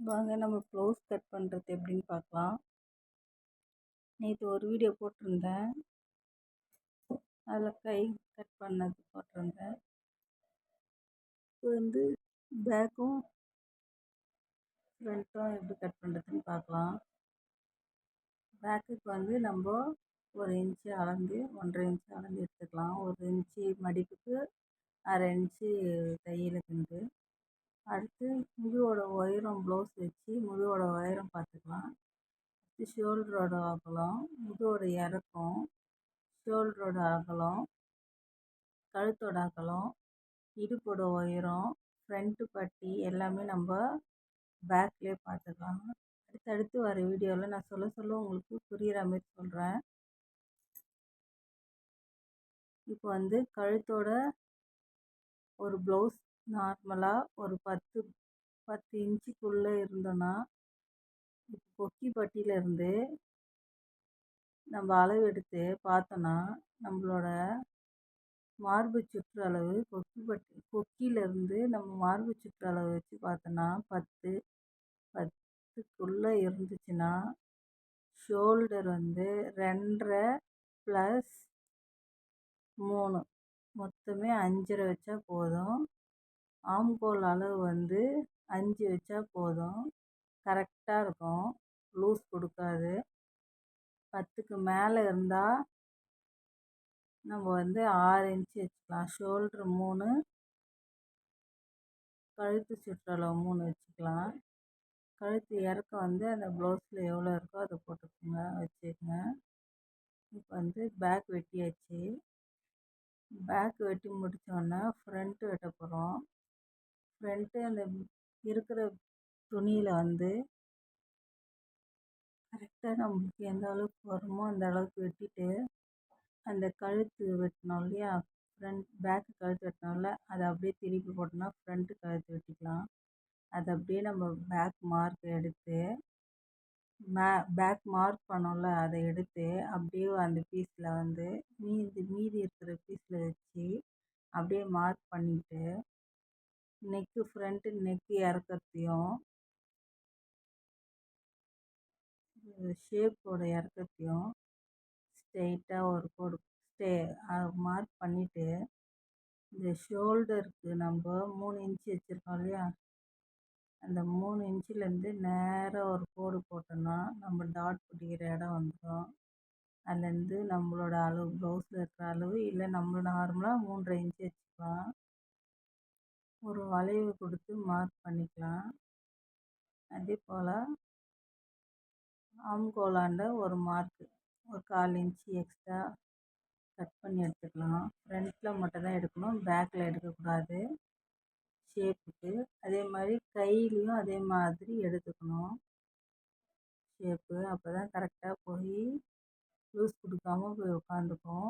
வாங்க நம்ம blouse cut பண்ணுறது எப்படின்னு பார்க்கலாம். நேற்று ஒரு வீடியோ போட்டிருந்தேன். அதில் கை கட் பண்ணது போட்டிருந்தேன். இப்போ வந்து பேக்கும் ஃப்ரண்ட்டும் எப்படி கட் பண்ணுறதுன்னு பார்க்கலாம். பேக்குக்கு வந்து நம்ம 1 இன்ச்சு அளந்து 1.5 இன்ச்சு அளந்து எடுத்துக்கலாம். 1 இன்ச்சு மடிப்புக்கு 1/2 இன்ச்சு தையலுக்குண்டு. அடுத்து முதுவோட உயரம் ப்ளவுஸ் வச்சு முதுவோட உயரம் பார்த்துக்கலாம். ஷோல்டரோட அகலம், முதுவோட இறக்கம், ஷோல்டரோட அகலம், கழுத்தோட அகலம், இடுப்போட உயரம், ஃப்ரண்ட்டு பட்டி எல்லாமே நம்ம பேக்லேயே பார்த்துக்கலாம். அடுத்தடுத்து வர வீடியோவில் நான் சொல்ல சொல்ல உங்களுக்கு புரிகிற மாதிரி சொல்கிறேன். இப்போ வந்து கழுத்தோட ஒரு ப்ளவுஸ் நார்மலாக ஒரு 10 இன்ச்சுக்குள்ளே இருந்தோன்னா, இப்போ கொக்கி பட்டியிலேருந்து நம்ம அளவு எடுத்து பார்த்தோன்னா நம்மளோட மார்பு சுற்றளவு கொக்கியிலேருந்து நம்ம மார்பு சுற்றளவு வச்சு பார்த்தோன்னா 10க்குள்ளே இருந்துச்சுன்னா ஷோல்டர் வந்து 2.5 + 3 மொத்தமே 5.5 வச்சா போதும். ஆம்கோல் அளவு வந்து 5 வச்சா போதும். கரெக்டாக இருக்கும், லூஸ் கொடுக்காது. 10க்கு மேலே இருந்தால் நம்ம வந்து 6 இன்ச்சு வச்சுக்கலாம். ஷோல்ட்ரு 3, கழுத்து சுற்றளவு 3 வச்சுக்கலாம். கழுத்து இறக்கம் வந்து அந்த ப்ளவுஸில் எவ்வளோ இருக்கோ அதை போட்டுக்கோங்க, வச்சுக்கோங்க. இப்போ வந்து பேக் வெட்டியாச்சு. பேக் வெட்டி முடித்தோடனே ஃப்ரண்ட்டு வெட்ட போகிறோம். ஃப்ரண்ட்டு அந்த இருக்கிற துணியில் வந்து கரெக்டாக நம்மளுக்கு எந்த அளவுக்கு வருமோ அந்த அளவுக்கு வெட்டிட்டு, அந்த கழுத்து வெட்டினோம் இல்லையா, பேக்கு கழுத்து வெட்டினோம்ல, அதை அப்படியே திருப்பி போட்டோம்னா ஃப்ரண்ட்டு கழுத்து வெட்டிக்கலாம். அதை அப்படியே நம்ம பேக் மார்க் எடுத்து பேக் மார்க் பண்ணோம்ல, அதை எடுத்து அப்படியே அந்த பீஸில் வந்து மீதி இருக்கிற பீஸில் வச்சு அப்படியே மார்க் பண்ணிவிட்டு, ஃப்ரண்ட்டு நெக்கு இறக்கத்தையும் ஷேப்போட இறக்கத்தையும் ஸ்ட்ரெயிட்டாக ஒரு கோடு மார்க் பண்ணிவிட்டு, இந்த ஷோல்டருக்கு நம்ம 3 இன்ச்சு வச்சுருக்கோம் இல்லையா, அந்த 3 இன்ச்சிலேருந்து நேராக ஒரு கோடு போட்டோன்னா நம்ம டாட் பிடிக்கிற இடம் வந்துடும். அதுலேருந்து நம்மளோட அளவு, ப்ளவுஸில் இருக்கிற அளவு, இல்லை நம்ம நார்மலாக 3.5 இன்ச்சு வச்சுக்கலாம். ஒரு வளைவு கொடுத்து மார்க் பண்ணிக்கலாம். அதே போல் ஆம்கோலாண்ட ஒரு மார்க்கு, ஒரு 1/4 இன்ச்சு எக்ஸ்ட்ரா கட் பண்ணி எடுத்துக்கலாம். ஃப்ரண்ட்டில் மட்டும் தான் எடுக்கணும், பேக்கில் எடுக்கக்கூடாது. ஷேப்புக்கு அதே மாதிரி கையிலையும் அதே மாதிரி எடுத்துக்கணும் ஷேப்பு. அப்போ தான் கரெக்டாக போய் லூஸ் கொடுக்காம போய் உட்காந்துக்கும்.